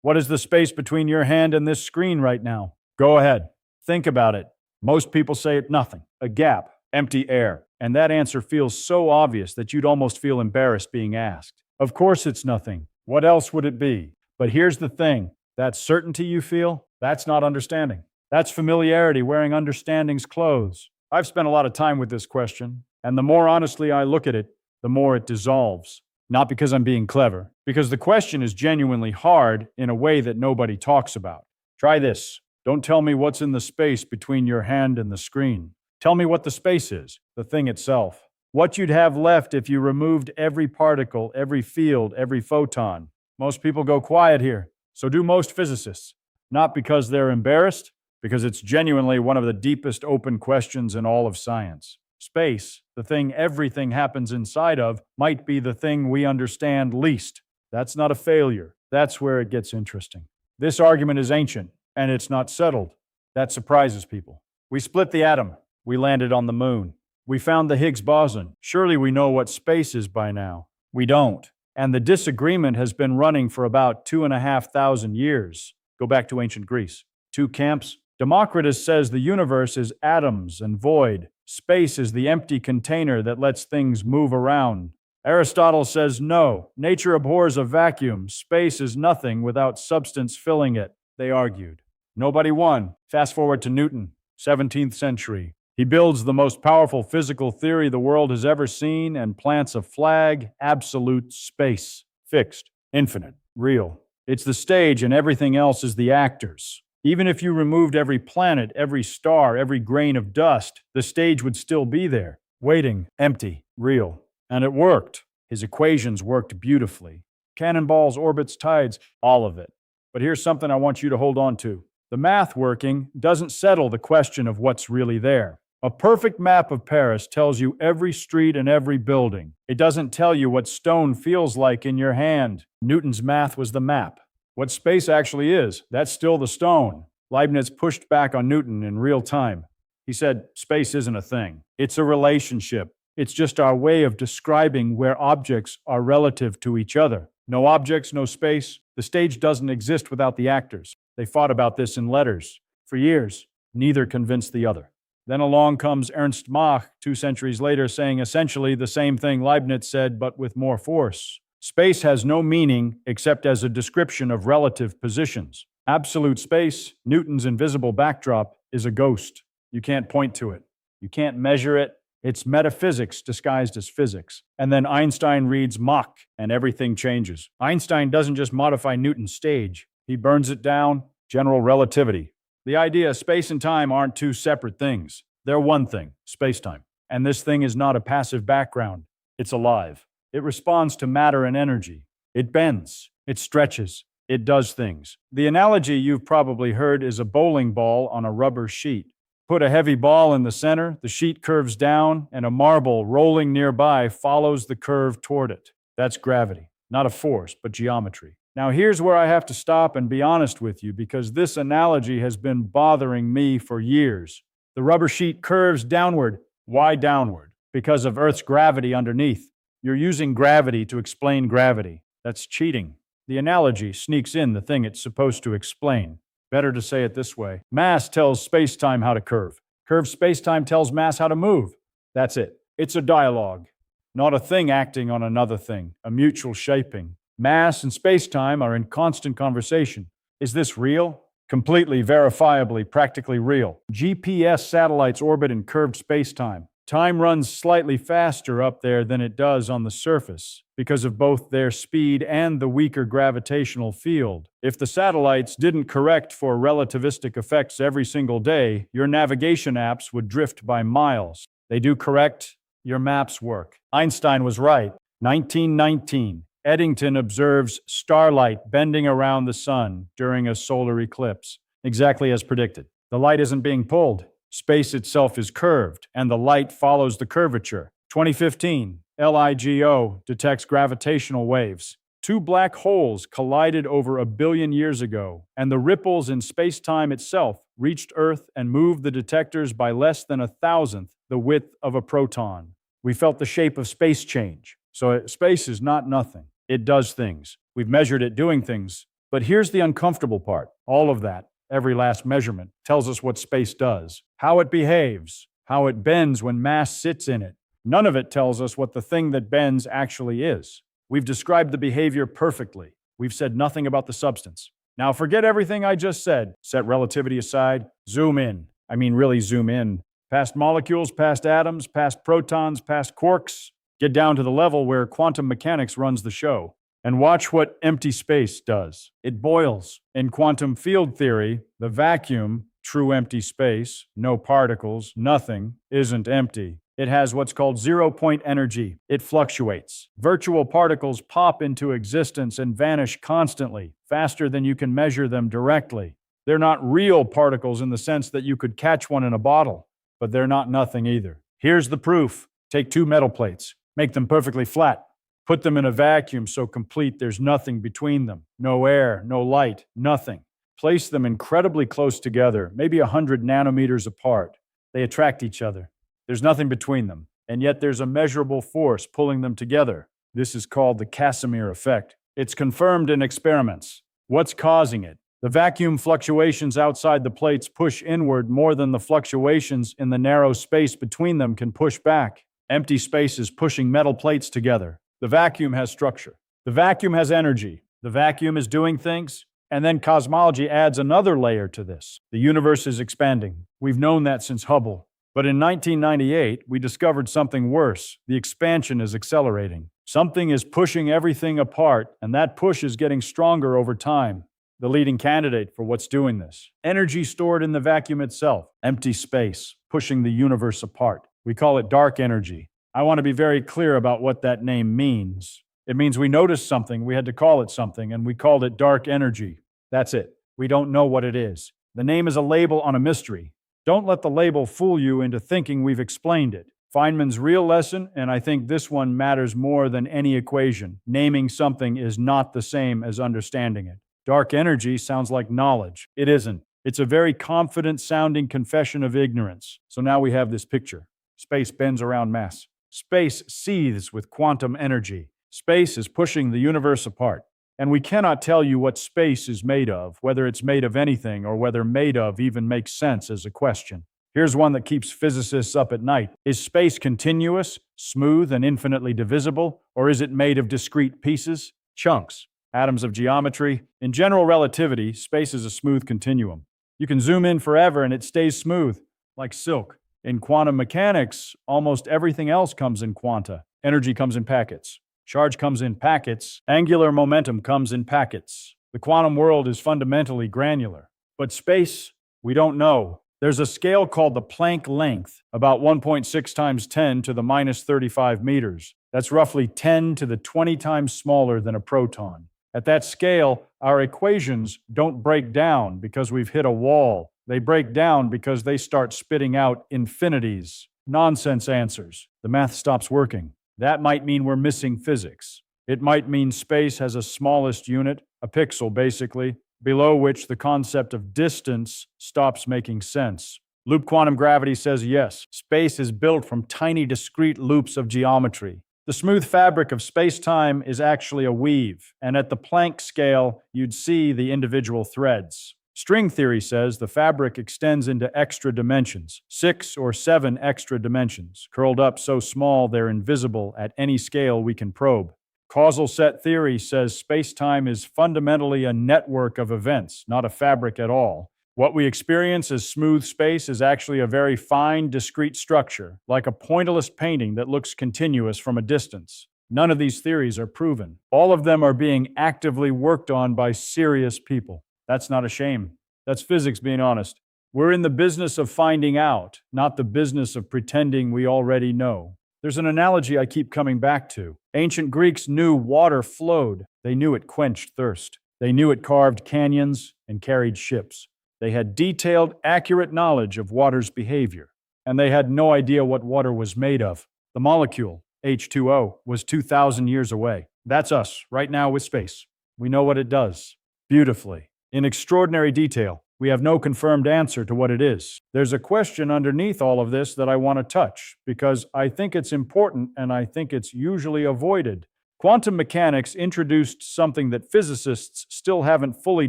What is the space between your hand and this screen right now? Go ahead. Think about it. Most people say it nothing. A gap, empty air. And that answer feels so obvious that you'd almost feel embarrassed being asked. Of course it's nothing. What else would it be? But here's the thing. That certainty you feel, that's not understanding. That's familiarity wearing understanding's clothes. I've spent a lot of time with this question, and the more honestly I look at it, the more it dissolves. Not because I'm being clever, because the question is genuinely hard in a way that nobody talks about. Try this. Don't tell me what's in the space between your hand and the screen. Tell me what the space is, the thing itself. What you'd have left if you removed every particle, every field, every photon. Most people go quiet here. So do most physicists. Not because they're embarrassed, because it's genuinely one of the deepest open questions in all of science. Space, the thing everything happens inside of, might be the thing we understand least. That's not a failure. That's where it gets interesting. This argument is ancient, and it's not settled. That surprises people. We split the atom. We landed on the moon. We found the Higgs boson. Surely we know what space is by now. We don't. And the disagreement has been running for about 2,500 years. Go back to ancient Greece. Two camps. Democritus says the universe is atoms and void. Space is the empty container that lets things move around. Aristotle says no. Nature abhors a vacuum. Space is nothing without substance filling it. They argued. Nobody won. Fast forward to Newton, 17th century. He builds the most powerful physical theory the world has ever seen and plants a flag: absolute space. Fixed, infinite, real. It's the stage and everything else is the actors. Even if you removed every planet, every star, every grain of dust, the stage would still be there, waiting, empty, real. And it worked. His equations worked beautifully. Cannonballs, orbits, tides, all of it. But here's something I want you to hold on to. The math working doesn't settle the question of what's really there. A perfect map of Paris tells you every street and every building. It doesn't tell you what stone feels like in your hand. Newton's math was the map. What space actually is, that's still the stone. Leibniz pushed back on Newton in real time. He said, space isn't a thing. It's a relationship. It's just our way of describing where objects are relative to each other. No objects, no space. The stage doesn't exist without the actors. They fought about this in letters. For years, neither convinced the other. Then along comes Ernst Mach 2 centuries later saying essentially the same thing Leibniz said, but with more force. Space has no meaning except as a description of relative positions. Absolute space, Newton's invisible backdrop, is a ghost. You can't point to it. You can't measure it. It's metaphysics disguised as physics. And then Einstein reads Mach, and everything changes. Einstein doesn't just modify Newton's stage. He burns it down. General relativity. The idea space and time aren't two separate things. They're one thing, space-time. And this thing is not a passive background. It's alive. It responds to matter and energy. It bends. It stretches. It does things. The analogy you've probably heard is a bowling ball on a rubber sheet. Put a heavy ball in the center, the sheet curves down, and a marble rolling nearby follows the curve toward it. That's gravity. Not a force, but geometry. Now here's where I have to stop and be honest with you, because this analogy has been bothering me for years. The rubber sheet curves downward. Why downward? Because of Earth's gravity underneath. You're using gravity to explain gravity. That's cheating. The analogy sneaks in the thing it's supposed to explain. Better to say it this way. Mass tells space-time how to curve. Curved space-time tells mass how to move. That's it. It's a dialogue. Not a thing acting on another thing. A mutual shaping. Mass and space-time are in constant conversation. Is this real? Completely, verifiably, practically real. GPS satellites orbit in curved space-time. Time runs slightly faster up there than it does on the surface because of both their speed and the weaker gravitational field. If the satellites didn't correct for relativistic effects every single day, your navigation apps would drift by miles. They do correct, your maps work. Einstein was right. 1919. Eddington observes starlight bending around the sun during a solar eclipse. Exactly as predicted. The light isn't being pulled. Space itself is curved, and the light follows the curvature. 2015, LIGO detects gravitational waves. Two black holes collided over 1 billion years ago, and the ripples in space-time itself reached Earth and moved the detectors by less than 1,000th the width of a proton. We felt the shape of space change. So space is not nothing. It does things. We've measured it doing things. But here's the uncomfortable part. All of that, every last measurement, tells us what space does, how it behaves, how it bends when mass sits in it. None of it tells us what the thing that bends actually is. We've described the behavior perfectly. We've said nothing about the substance. Now forget everything I just said. Set relativity aside. Zoom in. I mean, really zoom in. Past molecules, past atoms, past protons, past quarks. Get down to the level where quantum mechanics runs the show. And watch what empty space does. It boils. In quantum field theory, the vacuum, true empty space, no particles, nothing, isn't empty. It has what's called zero-point energy. It fluctuates. Virtual particles pop into existence and vanish constantly, faster than you can measure them directly. They're not real particles in the sense that you could catch one in a bottle, but they're not nothing either. Here's the proof. Take two metal plates, make them perfectly flat, put them in a vacuum so complete there's nothing between them. No air, no light, nothing. Place them incredibly close together, maybe 100 nanometers apart. They attract each other. There's nothing between them, and yet there's a measurable force pulling them together. This is called the Casimir effect. It's confirmed in experiments. What's causing it? The vacuum fluctuations outside the plates push inward more than the fluctuations in the narrow space between them can push back. Empty space is pushing metal plates together. The vacuum has structure. The vacuum has energy. The vacuum is doing things. And then cosmology adds another layer to this. The universe is expanding. We've known that since Hubble. But in 1998, we discovered something worse. The expansion is accelerating. Something is pushing everything apart, and that push is getting stronger over time. The leading candidate for what's doing this. Energy stored in the vacuum itself. Empty space, pushing the universe apart. We call it dark energy. I want to be very clear about what that name means. It means we noticed something, we had to call it something, and we called it dark energy. That's it. We don't know what it is. The name is a label on a mystery. Don't let the label fool you into thinking we've explained it. Feynman's real lesson, and I think this one matters more than any equation. Naming something is not the same as understanding it. Dark energy sounds like knowledge. It isn't. It's a very confident-sounding confession of ignorance. So now we have this picture. Space bends around mass. Space seethes with quantum energy. Space is pushing the universe apart. And we cannot tell you what space is made of, whether it's made of anything or whether made of even makes sense as a question. Here's one that keeps physicists up at night. Is space continuous, smooth, and infinitely divisible, or is it made of discrete pieces, chunks, atoms of geometry? In general relativity, space is a smooth continuum. You can zoom in forever and it stays smooth, like silk. In quantum mechanics, almost everything else comes in quanta. Energy comes in packets. Charge comes in packets. Angular momentum comes in packets. The quantum world is fundamentally granular. But space, we don't know. There's a scale called the Planck length, about 1.6 times 10 to the minus 35 meters. That's roughly 10 to the 20 times smaller than a proton. At that scale, our equations don't break down because we've hit a wall. They break down because they start spitting out infinities, nonsense answers. The math stops working. That might mean we're missing physics. It might mean space has a smallest unit, a pixel basically, below which the concept of distance stops making sense. Loop quantum gravity says yes, space is built from tiny discrete loops of geometry. The smooth fabric of space-time is actually a weave, and at the Planck scale, you'd see the individual threads. String theory says the fabric extends into extra dimensions, 6 or 7 extra dimensions, curled up so small they're invisible at any scale we can probe. Causal set theory says space-time is fundamentally a network of events, not a fabric at all. What we experience as smooth space is actually a very fine, discrete structure, like a pointillist painting that looks continuous from a distance. None of these theories are proven. All of them are being actively worked on by serious people. That's not a shame. That's physics being honest. We're in the business of finding out, not the business of pretending we already know. There's an analogy I keep coming back to. Ancient Greeks knew water flowed. They knew it quenched thirst. They knew it carved canyons and carried ships. They had detailed, accurate knowledge of water's behavior. And they had no idea what water was made of. The molecule, H2O, was 2,000 years away. That's us, right now with space. We know what it does. Beautifully. In extraordinary detail. We have no confirmed answer to what it is. There's a question underneath all of this that I want to touch, because I think it's important and I think it's usually avoided. Quantum mechanics introduced something that physicists still haven't fully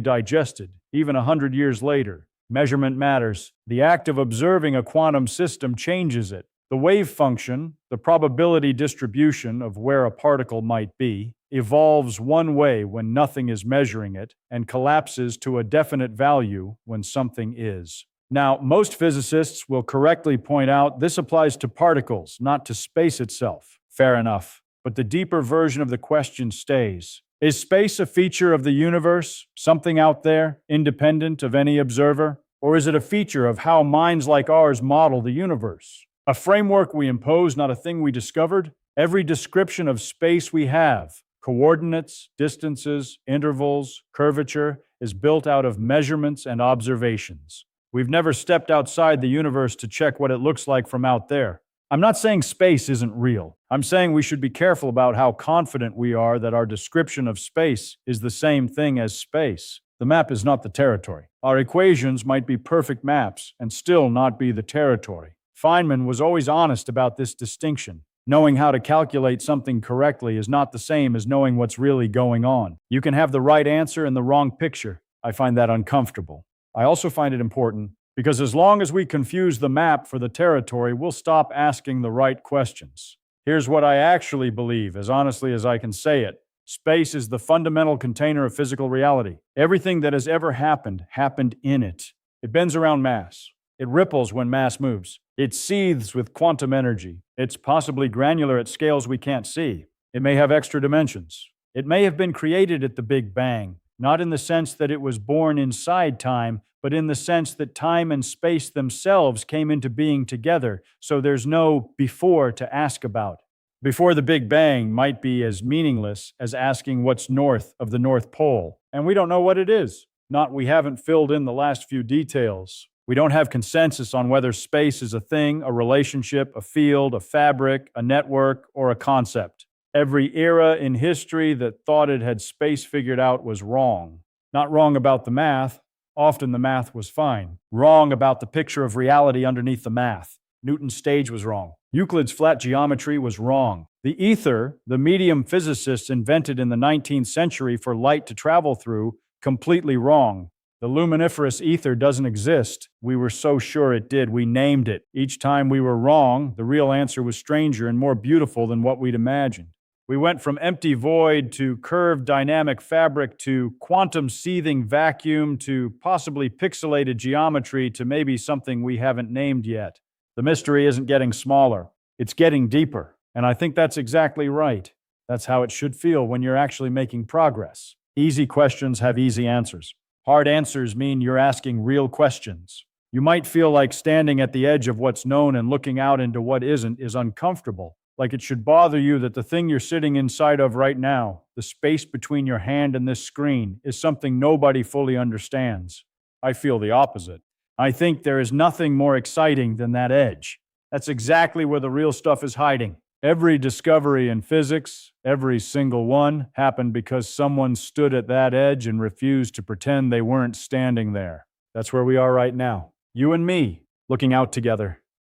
digested, even 100 years later. Measurement matters. The act of observing a quantum system changes it. The wave function, the probability distribution of where a particle might be, evolves one way when nothing is measuring it and collapses to a definite value when something is. Now, most physicists will correctly point out this applies to particles, not to space itself. Fair enough. But the deeper version of the question stays. Is space a feature of the universe, something out there, independent of any observer? Or is it a feature of how minds like ours model the universe? A framework we impose, not a thing we discovered? Every description of space we have, coordinates, distances, intervals, curvature, is built out of measurements and observations. We've never stepped outside the universe to check what it looks like from out there. I'm not saying space isn't real. I'm saying we should be careful about how confident we are that our description of space is the same thing as space. The map is not the territory. Our equations might be perfect maps and still not be the territory. Feynman was always honest about this distinction. Knowing how to calculate something correctly is not the same as knowing what's really going on. You can have the right answer and the wrong picture. I find that uncomfortable. I also find it important because as long as we confuse the map for the territory, we'll stop asking the right questions. Here's what I actually believe, as honestly as I can say it. Space is the fundamental container of physical reality. Everything that has ever happened in it. It bends around mass. It ripples when mass moves. It seethes with quantum energy. It's possibly granular at scales we can't see. It may have extra dimensions. It may have been created at the Big Bang, not in the sense that it was born inside time, but in the sense that time and space themselves came into being together, so there's no before to ask about. Before the Big Bang might be as meaningless as asking what's north of the North Pole, and we don't know what it is. Not we haven't filled in the last few details. We don't have consensus on whether space is a thing, a relationship, a field, a fabric, a network, or a concept. Every era in history that thought it had space figured out was wrong. Not wrong about the math. Often the math was fine. Wrong about the picture of reality underneath the math. Newton's stage was wrong. Euclid's flat geometry was wrong. The ether, the medium physicists invented in the 19th century for light to travel through, completely wrong. The luminiferous ether doesn't exist. We were so sure it did, we named it. Each time we were wrong, the real answer was stranger and more beautiful than what we'd imagined. We went from empty void to curved dynamic fabric to quantum seething vacuum to possibly pixelated geometry to maybe something we haven't named yet. The mystery isn't getting smaller. It's getting deeper. And I think that's exactly right. That's how it should feel when you're actually making progress. Easy questions have easy answers. Hard answers mean you're asking real questions. You might feel like standing at the edge of what's known and looking out into what isn't is uncomfortable. Like it should bother you that the thing you're sitting inside of right now, the space between your hand and this screen, is something nobody fully understands. I feel the opposite. I think there is nothing more exciting than that edge. That's exactly where the real stuff is hiding. Every discovery in physics, every single one, happened because someone stood at that edge and refused to pretend they weren't standing there. That's where we are right now. You and me, looking out together.